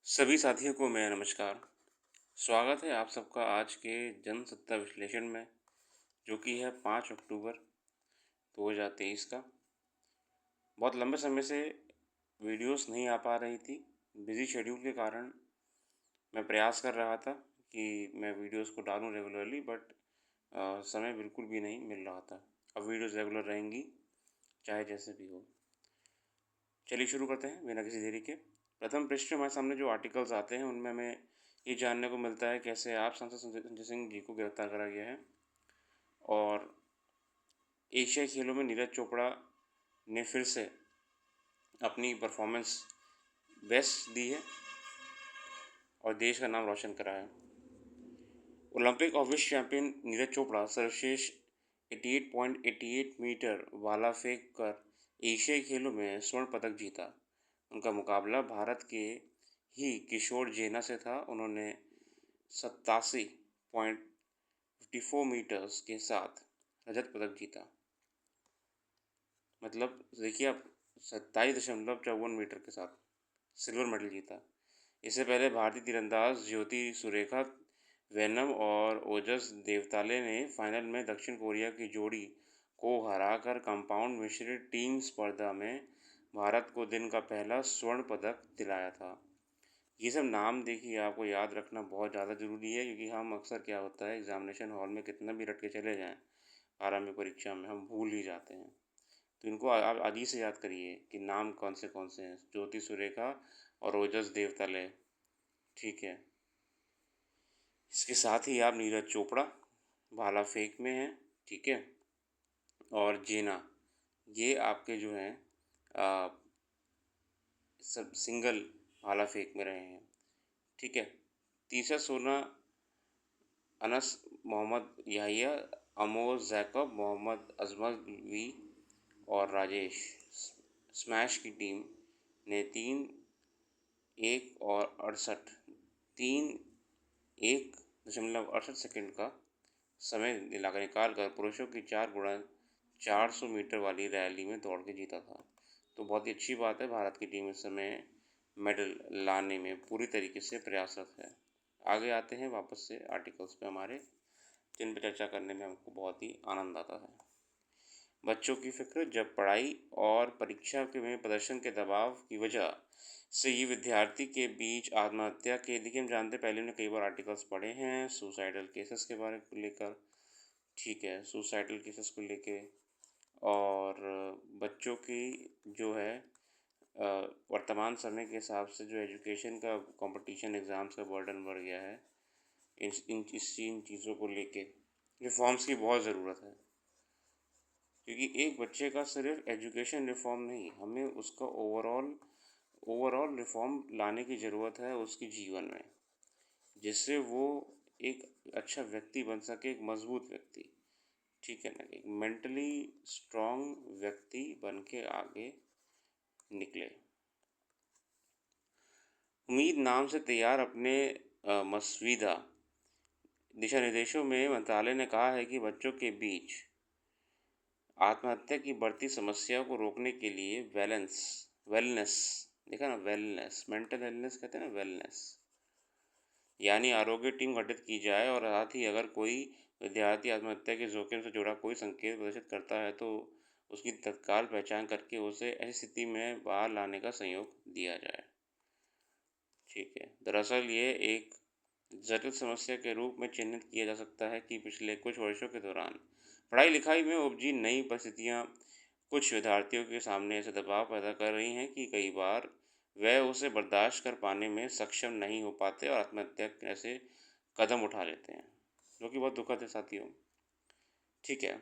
सभी साथियों को मेरा नमस्कार। स्वागत है आप सबका आज के जनसत्ता विश्लेषण में, जो कि है 5 अक्टूबर 2023 का। बहुत लंबे समय से वीडियोस नहीं आ पा रही थी। बिज़ी शेड्यूल के कारण मैं प्रयास कर रहा था कि मैं वीडियोस को डालूँ रेगुलरली, बट समय बिल्कुल भी नहीं मिल रहा था। अब वीडियोस रेगुलर रहेंगी, चाहे जैसे भी हो। चलिए शुरू करते हैं बिना किसी देरी के। प्रथम पृष्ठ में हमारे सामने जो आर्टिकल्स आते हैं, उनमें हमें ये जानने को मिलता है कैसे आप सांसद संजय सिंह जी को गिरफ्तार करा गया है, और एशियाई खेलों में नीरज चोपड़ा ने फिर से अपनी परफॉर्मेंस बेस्ट दी है और देश का नाम रोशन करा है। ओलंपिक और विश्व चैंपियन नीरज चोपड़ा सर्वश्रेष्ठ 88.88 मीटर भाला फेंक कर एशियाई खेलों में स्वर्ण पदक जीता। उनका मुकाबला भारत के ही किशोर जेना से था। उन्होंने 87.54 मीटर्स के साथ रजत पदक जीता। मतलब देखिए आप, 27.54 मीटर के साथ सिल्वर मेडल जीता। इससे पहले भारतीय तीरंदाज ज्योति सुरेखा वेनम और ओजस देवताले ने फाइनल में दक्षिण कोरिया की जोड़ी को हराकर कंपाउंड मिश्रित टीम स्पर्धा में भारत को दिन का पहला स्वर्ण पदक दिलाया था। ये सब नाम देखिए, आपको याद रखना बहुत ज़्यादा ज़रूरी है, क्योंकि हम अक्सर क्या होता है, एग्जामिनेशन हॉल में कितना भी रट के चले जाएं, आराम परीक्षा में हम भूल ही जाते हैं। तो इनको आप आज ही से याद करिए कि नाम कौन से हैं। ज्योति सुरेखा और ओजस देवताले, ठीक है। इसके साथ ही आप नीरज चोपड़ा भाला फेंक में हैं, ठीक है, और जेना, ये आपके जो हैं सब सिंगल भाला फेंक में रहे हैं, ठीक है। तीसरा सोना अनस मोहम्मद याहिया, अमोर जैकब, मोहम्मद अजमल वी और राजेश स्मैश की टीम ने 3:1.68 सेकंड का समय निकाल कर पुरुषों की 4x400 मीटर वाली रैली में दौड़ के जीता था। तो बहुत ही अच्छी बात है, भारत की टीम इस समय मेडल लाने में पूरी तरीके से प्रयासरत है। आगे आते हैं वापस से आर्टिकल्स पे हमारे, जिन पर चर्चा करने में हमको बहुत ही आनंद आता है। बच्चों की फ़िक्र, जब पढ़ाई और परीक्षा के में प्रदर्शन के दबाव की वजह से ये विद्यार्थी के बीच आत्महत्या के, देखिए हम जानते, पहले हमने कई बार आर्टिकल्स पढ़े हैं सुसाइडल केसेस के बारे को लेकर, ठीक है, सुसाइडल केसेस को लेके, और बच्चों की जो है वर्तमान समय के हिसाब से जो एजुकेशन का कंपटीशन, एग्ज़ाम्स का बर्डन बढ़ गया है, इन चीज़ों को लेके रिफॉर्म्स की बहुत ज़रूरत है। क्योंकि एक बच्चे का सिर्फ एजुकेशन रिफॉर्म नहीं, हमें उसका ओवरऑल रिफॉर्म लाने की ज़रूरत है उसके जीवन में, जिससे वो एक अच्छा व्यक्ति बन सके, एक मजबूत व्यक्ति, ठीक है ना, एक मेंटली स्ट्रॉन्ग व्यक्ति बन के आगे निकले। उम्मीद नाम से तैयार अपने मसवीदा दिशा निर्देशों में मंत्रालय ने कहा है कि बच्चों के बीच आत्महत्या की बढ़ती समस्या को रोकने के लिए वेलनेस, देखा ना, वेलनेस, मेंटल हेलनेस कहते हैं ना, वेलनेस, यानी आरोग्य टीम गठित की जाए, और साथ ही अगर कोई विद्यार्थी आत्महत्या के जोखिम से जुड़ा कोई संकेत प्रदर्शित करता है तो उसकी तत्काल पहचान करके उसे ऐसी स्थिति में बाहर लाने का सहयोग दिया जाए, ठीक है। दरअसल ये एक जटिल समस्या के रूप में चिन्हित किया जा सकता है कि पिछले कुछ वर्षों के दौरान पढ़ाई लिखाई में उपजी नई परिस्थितियाँ कुछ विद्यार्थियों के सामने ऐसे दबाव पैदा कर रही हैं कि कई बार वह उसे बर्दाश्त कर पाने में सक्षम नहीं हो पाते और आत्महत्या जैसे कदम उठा लेते हैं, जो कि बहुत दुखद है साथियों, ठीक है।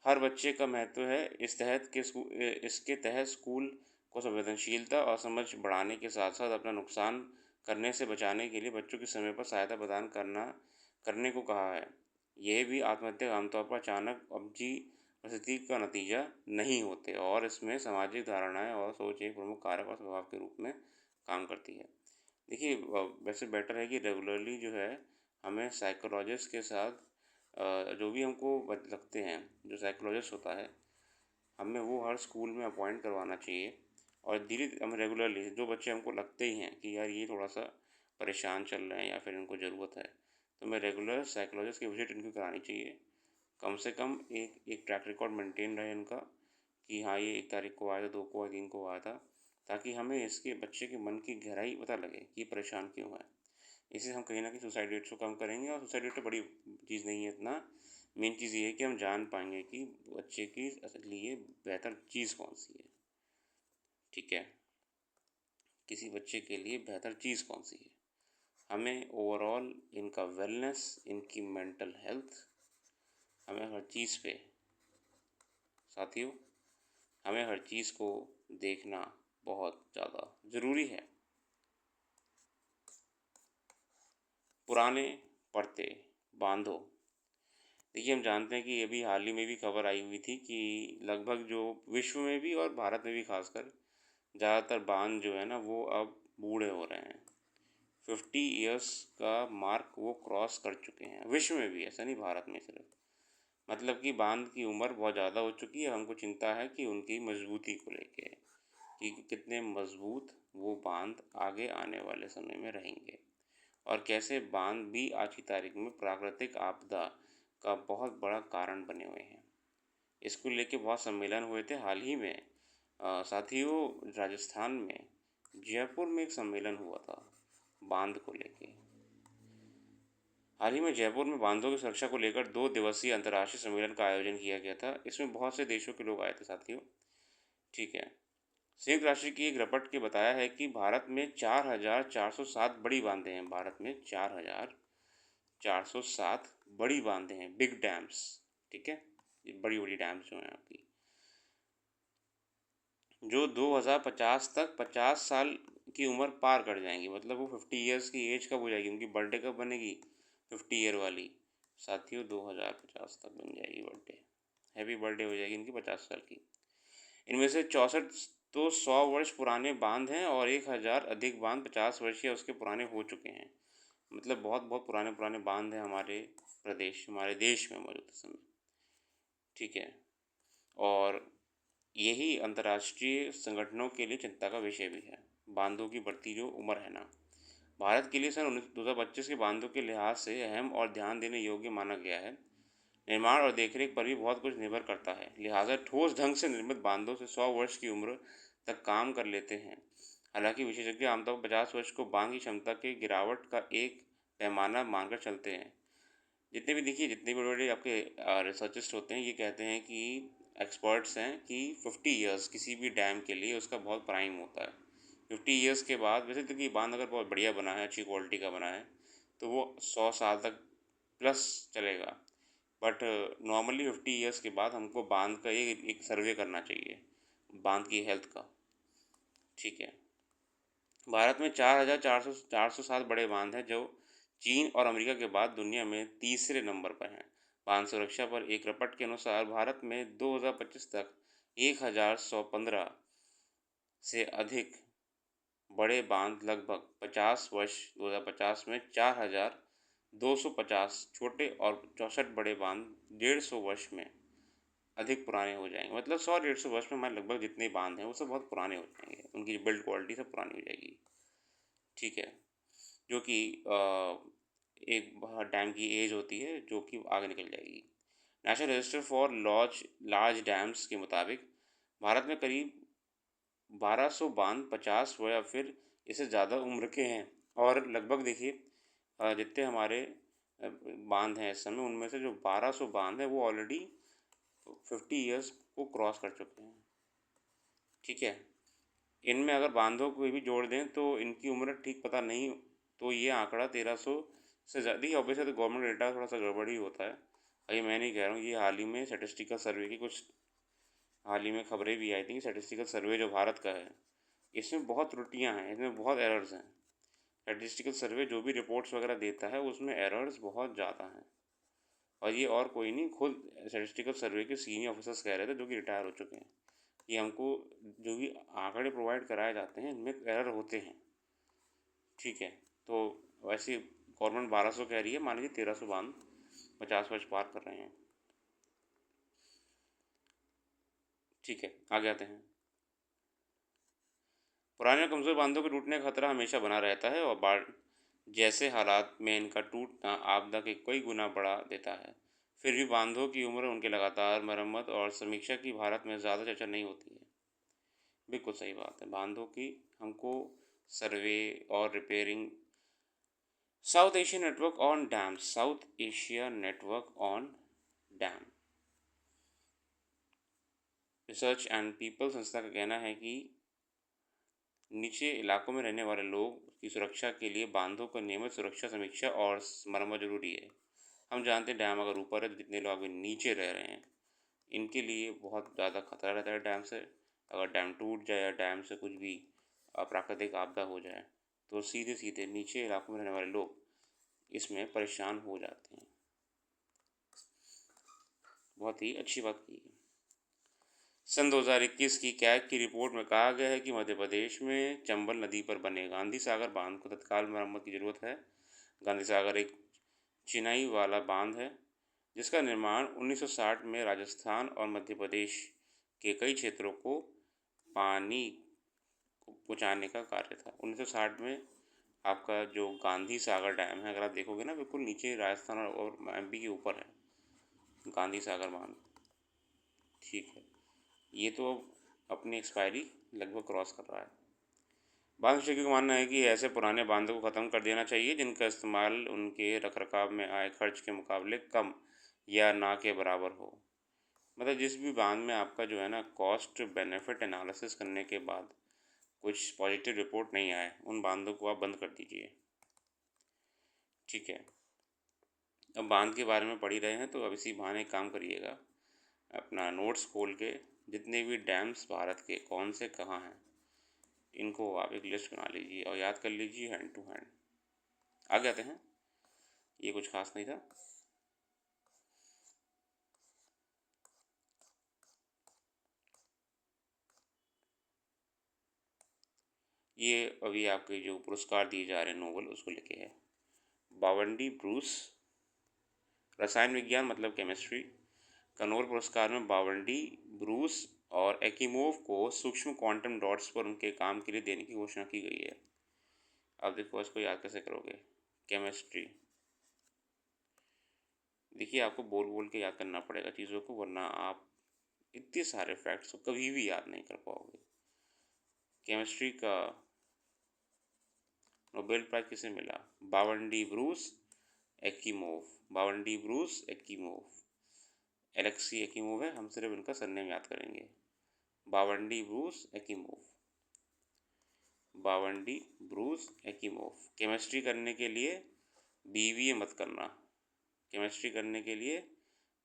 हर बच्चे का महत्व है। इसके तहत स्कूल को संवेदनशीलता और समझ बढ़ाने के साथ साथ अपना नुकसान करने से बचाने के लिए बच्चों की समय पर सहायता प्रदान करने को कहा है। यह भी आत्महत्या आमतौर पर अचानक उपजी परिस्थिति का नतीजा नहीं होते, और इसमें सामाजिक धारणाएं और सोच एक प्रमुख कारक और स्वभाव के रूप में काम करती है। देखिए वैसे बेटर है कि रेगुलरली जो है हमें साइकोलॉजिस्ट के साथ जो भी हमको लगते हैं, जो साइकोलॉजिस्ट होता है, हमें वो हर स्कूल में अपॉइंट करवाना चाहिए, और धीरे हम रेगुलरली जो बच्चे हमको लगते ही हैं कि यार ये थोड़ा सा परेशान चल रहे हैं या फिर इनको ज़रूरत है, तो मैं रेगुलर साइकोलॉजिस्ट की विजिट इनको करानी चाहिए। कम से कम एक ट्रैक रिकॉर्ड मेंटेन रहे इनका कि हाँ ये 1 तारीख को आया था, 2 को आया, 3 को आया था, ताकि हमें इसके बच्चे के मन की गहराई पता लगे कि परेशान क्यों है। इससे हम कहीं ना कहीं सुसाइड रेट्स को कम करेंगे, और सुसाइड रेट तो बड़ी चीज़ नहीं है इतना। मेन चीज़ ये है कि हम जान पाएंगे कि बच्चे की लिए बेहतर चीज़ कौन सी है। ठीक है, किसी बच्चे के लिए बेहतर चीज़ कौन सी है। हमें ओवरऑल इनका वेलनेस, इनकी मेंटल हेल्थ, हमें हर चीज़ पे साथियों, हमें हर चीज़ को देखना बहुत ज़्यादा ज़रूरी है। पुराने पड़ते बांधो। देखिए, हम जानते हैं कि अभी हाल ही में भी खबर आई हुई थी कि लगभग जो विश्व में भी और भारत में भी खासकर ज़्यादातर बांध जो है ना वो अब बूढ़े हो रहे हैं। 50 ईयर्स का मार्क वो क्रॉस कर चुके हैं, विश्व में भी, ऐसा नहीं भारत में सिर्फ। मतलब कि बांध की उम्र बहुत ज़्यादा हो चुकी है। हमको चिंता है कि उनकी मजबूती को लेके, कि कितने मजबूत वो बांध आगे आने वाले समय में रहेंगे, और कैसे बांध भी आज की तारीख में प्राकृतिक आपदा का बहुत बड़ा कारण बने हुए हैं। इसको लेके बहुत सम्मेलन हुए थे हाल ही में। साथियों, राजस्थान में जयपुर में एक सम्मेलन हुआ था बांध को लेके। हाल ही में जयपुर में बांधों की सुरक्षा को लेकर 2 दिवसीय अंतर्राष्ट्रीय सम्मेलन का आयोजन किया गया था। इसमें बहुत से देशों के लोग आए थे साथियों। ठीक है, संयुक्त राष्ट्र की एक रिपोर्ट के बताया है कि भारत में 4,407 बड़ी बांधें हैं। भारत में 4,407 बड़ी बांधें हैं, बिग डैम्स। ठीक है, ये बड़ी बड़ी डैम्स जो हैं आपकी, जो 2050 तक 50 साल की उम्र पार कर जाएंगी। मतलब वो 50 ईयर्स की एज कब हो जाएगी, उनकी बर्थडे कब बनेगी, 50 ईयर वाली। साथियों, 2050 तक बन जाएगी बर्थडे, हैप्पी बर्थडे हो जाएगी इनकी 50 साल की। इनमें से 64 तो 100 वर्ष पुराने बांध हैं, और 1,000 अधिक बांध 50 वर्ष या उसके पुराने हो चुके हैं। मतलब बहुत बहुत पुराने पुराने बांध हैं हमारे प्रदेश, हमारे देश में मौजूद इस समय। ठीक है, और यही अंतर्राष्ट्रीय संगठनों के लिए चिंता का विषय भी है, बांधों की बढ़ती जो उम्र है ना। भारत के लिए सन 2025 के बांधों के लिहाज से अहम और ध्यान देने योग्य माना गया है। निर्माण और देखरेख पर भी बहुत कुछ निर्भर करता है, लिहाजा ठोस ढंग से निर्मित बांधों से 100 वर्ष की उम्र तक काम कर लेते हैं। हालांकि विशेषज्ञ आमतौर पर 50 वर्ष को बांध की क्षमता के गिरावट का एक पैमाना मानकर चलते हैं। जितने भी देखिए, जितने भी बड़े बड़े आपके रिसर्चिस्ट होते हैं, ये कहते हैं कि एक्सपर्ट्स हैं कि 50 ईयर्स किसी भी डैम के लिए उसका बहुत प्राइम होता है। 50 ईयर्स के बाद वैसे तो कि बांध अगर बहुत बढ़िया बना है, अच्छी क्वालिटी का बना है, तो वो 100 साल तक प्लस चलेगा। बट नॉर्मली 50 ईयर्स के बाद हमको बांध का एक सर्वे करना चाहिए, बांध की हेल्थ का। ठीक है, भारत में 4,407 बड़े बांध हैं, जो चीन और अमेरिका के बाद दुनिया में तीसरे नंबर पर हैं। बांध सुरक्षा पर एक रिपोर्ट के अनुसार भारत में 2025 तक 1,115 से अधिक बड़े बांध, लगभग 50 वर्ष 2050 में 4,250 छोटे और 64 बड़े बांध 150 वर्ष में अधिक पुराने हो जाएंगे। मतलब 100-150 वर्ष में हमारे लगभग जितने बांध हैं वो सब बहुत पुराने हो जाएंगे, उनकी बिल्ड क्वालिटी सब पुरानी हो जाएगी। ठीक है, जो कि एक डैम की एज होती है जो कि आगे निकल जाएगी। National register for large dams के मुताबिक भारत में करीब 1200 बांध 50 व या फिर इससे ज़्यादा उम्र के हैं। और लगभग देखिए, जितने हमारे बांध हैं इस समय, उनमें से जो 1200 बांध हैं वो ऑलरेडी 50 ईयर्स को क्रॉस कर चुके हैं। ठीक है, इनमें अगर बांधों को भी जोड़ दें तो इनकी उम्र ठीक पता नहीं, तो ये आंकड़ा 1300 से ज़्यादा ही। ऑब्वियसली तो गवर्नमेंट डेटा थोड़ा सा गड़बड़ी होता है, अभी मैं नहीं कह रहा हूँ। ये हाल ही में स्टैटिस्टिकल सर्वे की कुछ हाल ही में खबरें भी आई थी कि स्टैटिस्टिकल सर्वे जो भारत का है, इसमें बहुत त्रुटियां हैं, इसमें बहुत एरर्स हैं। स्टैटिस्टिकल सर्वे जो भी रिपोर्ट्स वगैरह देता है उसमें एरर्स बहुत ज़्यादा हैं। और ये और कोई नहीं, खुद स्टैटिस्टिकल सर्वे के सीनियर ऑफिसर्स कह रहे थे, जो कि रिटायर हो चुके हैं, कि हमको जो भी आंकड़े प्रोवाइड कराए जाते हैं इनमें एरर होते हैं। ठीक है, तो वैसे गवर्नमेंट 1200 कह रही है, मान लीजिए 1300 बांध 50 वर्ष पार कर रहे हैं। ठीक है, आगे आते हैं। पुराने और कमज़ोर बांधों के टूटने का खतरा हमेशा बना रहता है और बाढ़ जैसे हालात में इनका टूटना आपदा के कई गुना बढ़ा देता है। फिर भी बांधों की उम्र, उनके लगातार मरम्मत और समीक्षा की भारत में ज़्यादा चर्चा नहीं होती है। बिल्कुल सही बात है। बांधों की हमको सर्वे और repairing south Asia network on dam research and people संस्था का कहना है कि नीचे इलाकों में रहने वाले लोग की सुरक्षा के लिए बांधों का नियमित सुरक्षा समीक्षा और मरम्मत जरूरी है। हम जानते हैं डैम अगर ऊपर है तो जितने लोग अभी नीचे रह रहे हैं इनके लिए बहुत ज़्यादा खतरा रहता है डैम से। अगर डैम टूट जाए या डैम से कुछ भी प्राकृतिक आपदा हो जाए तो सीधे सीधे नीचे इलाकों में रहने वाले लोग इसमें परेशान हो जाते हैं। बहुत ही अच्छी बात की है। सन 2021 की कैग की रिपोर्ट में कहा गया है कि मध्य प्रदेश में चंबल नदी पर बने गांधी सागर बांध को तत्काल मरम्मत की जरूरत है। गांधी सागर एक चिनाई वाला बांध है जिसका निर्माण 1960 में राजस्थान और मध्य प्रदेश के कई क्षेत्रों को पानी पहुँचाने का कार्य था। 1960 में आपका जो गांधी सागर डैम है, अगर आप देखोगे ना, बिल्कुल नीचे राजस्थान और एमपी के ऊपर है गांधी सागर बांध। ठीक है, ये तो अपनी एक्सपायरी लगभग क्रॉस कर रहा है। बांध विशेषज्ञों का मानना है कि ऐसे पुराने बांधों को ख़त्म कर देना चाहिए जिनका इस्तेमाल उनके रखरखाव में आए खर्च के मुकाबले कम या ना के बराबर हो। मतलब जिस भी बांध में आपका जो है ना कॉस्ट बेनिफिट एनालिसिस करने के बाद कुछ पॉजिटिव रिपोर्ट नहीं आए, उन बांधों को आप बंद कर दीजिए। ठीक है, अब बांध के बारे में पढ़ ही रहे हैं तो अब इसी बहाने एक काम करिएगा, अपना नोट्स खोल के जितने भी डैम्स भारत के कौन से कहाँ हैं इनको आप एक लिस्ट बना लीजिए और याद कर लीजिए हैंड टू हैंड। आगे आते हैं, ये कुछ खास नहीं था। ये अभी आपके जो पुरस्कार दिए जा रहे हैं नोबेल उसको लेके है। बावंडी ब्रूस रसायन विज्ञान मतलब केमिस्ट्री का नोबेल पुरस्कार में बावंडी ब्रूस और एकीमोव को सूक्ष्म क्वांटम डॉट्स पर उनके काम के लिए देने की घोषणा की गई है। अब देखो इसको याद कैसे करोगे। केमिस्ट्री, देखिए आपको बोल बोल के याद करना पड़ेगा चीज़ों को, वरना आप इतने सारे फैक्ट्स को कभी भी याद नहीं कर पाओगे। केमिस्ट्री का नोबेल प्राइज किसे मिला? बावंडी ब्रूस एकीमोव। बावंडी ब्रूस एकीमोव, एलेक्सी एकीमोव है, हम सिर्फ इनका सरनेम याद करेंगे। बावंडी ब्रूस एकीमोव, बावंडी ब्रूस एकीमोव। केमिस्ट्री करने के लिए बीबीए मत करना, केमिस्ट्री करने के लिए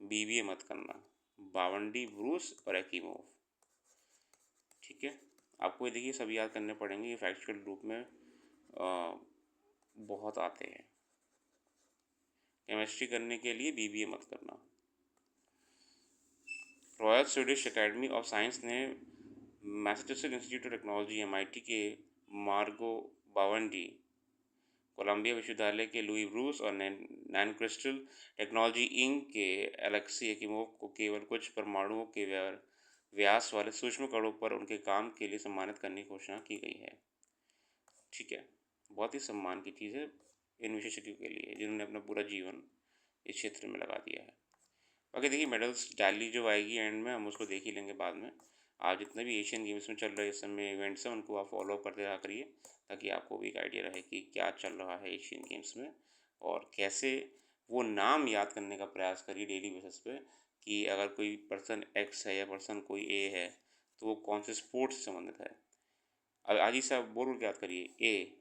बीबीए मत करना। बावंडी ब्रूस और एकीमोव। ठीक है, आपको ये देखिए सब याद करने पड़ेंगे, ये फैक्चुअल रूप में बहुत आते हैं। केमिस्ट्री करने के लिए बीबीए मत करना। Royal Swedish Academy of Science ने Massachusetts Institute of Technology MIT के मार्गो बावंडी, कोलंबिया विश्वविद्यालय के लुई ब्रूस और नैनो क्रिस्टल टेक्नोलॉजी इंक के एलेक्सी एकीमोव को केवल कुछ परमाणुओं के व्यास वाले सूक्ष्म कणों पर उनके काम के लिए सम्मानित करने की घोषणा की गई है। ठीक है, बहुत ही सम्मान की चीज़ है इन विशेषज्ञों के लिए जिन्होंने अपना पूरा जीवन इस क्षेत्र में लगा दिया है। बाकी देखिए मेडल्स टैली जो आएगी एंड में हम उसको देख ही लेंगे बाद में। आज जितने भी एशियन गेम्स में चल रहे इस समय इवेंट्स हैं उनको आप फॉलो करते रहा करिए ताकि आपको भी एक आइडिया रहे कि क्या चल रहा है एशियन गेम्स में और कैसे वो नाम याद करने का प्रयास करिए डेली बेसिस पे कि अगर कोई पर्सन एक्स है या पर्सन कोई ए है तो वो कौन से स्पोर्ट्स से संबंधित है। अब आज ही साहब बोल बोल के याद करिए।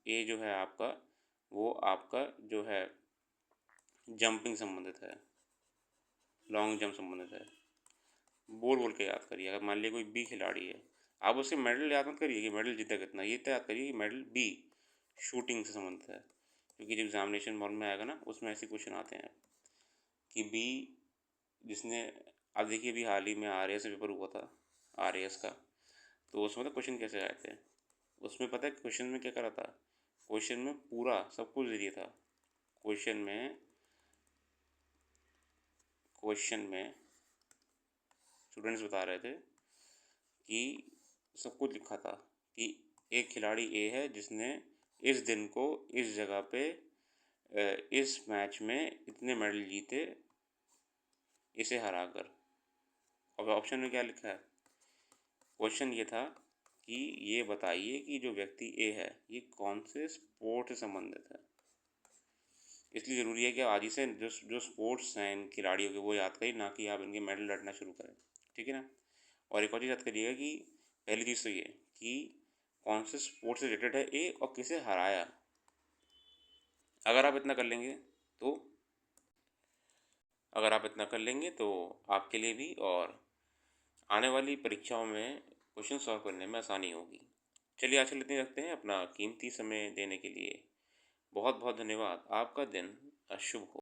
ए जो है आपका, वो आपका जो है जंपिंग संबंधित है, लॉन्ग जंप संबंधित है। बोल बोल के याद करिए। अगर मान लिया कोई बी खिलाड़ी है, आप उससे मेडल याद मत करिए कि मेडल जीता कितना, ये तो याद करिए कि मेडल बी शूटिंग से संबंधित है, क्योंकि जब एग्जामिनेशन मॉल में आएगा ना उसमें ऐसे क्वेश्चन आते हैं कि बी जिसने, अब देखिए अभी हाल ही में आर एस पेपर हुआ था, आर एस का, तो उसमें तो क्वेश्चन कैसे आए थे, उसमें पता है क्वेश्चन में क्या करा था, क्वेश्चन में पूरा सब कुछ दे दिया था। क्वेश्चन में स्टूडेंट्स बता रहे थे कि सब कुछ लिखा था कि एक खिलाड़ी ए है जिसने इस दिन को इस जगह पे इस मैच में इतने मेडल जीते इसे हराकर। अब ऑप्शन में क्या लिखा है? क्वेश्चन ये था कि ये बताइए कि जो व्यक्ति ए है ये कौन से स्पोर्ट से संबंधित है। इसलिए ज़रूरी है कि आज ही से जो जो स्पोर्ट्स हैं इन खिलाड़ियों के वो याद करें, ना कि आप इनके मेडल रटना शुरू करें। ठीक है ना? और एक और चीज़ याद करिएगा कि पहली चीज़ तो ये कि कौन से स्पोर्ट्स से रिलेटेड है ए और किसे हराया। अगर आप इतना कर लेंगे तो आपके लिए भी और आने वाली परीक्षाओं में क्वेश्चन सॉल्व करने में आसानी होगी। चलिए आज के लिए इतने रखते हैं। अपना कीमती समय देने के लिए बहुत बहुत धन्यवाद। आपका दिन शुभ हो।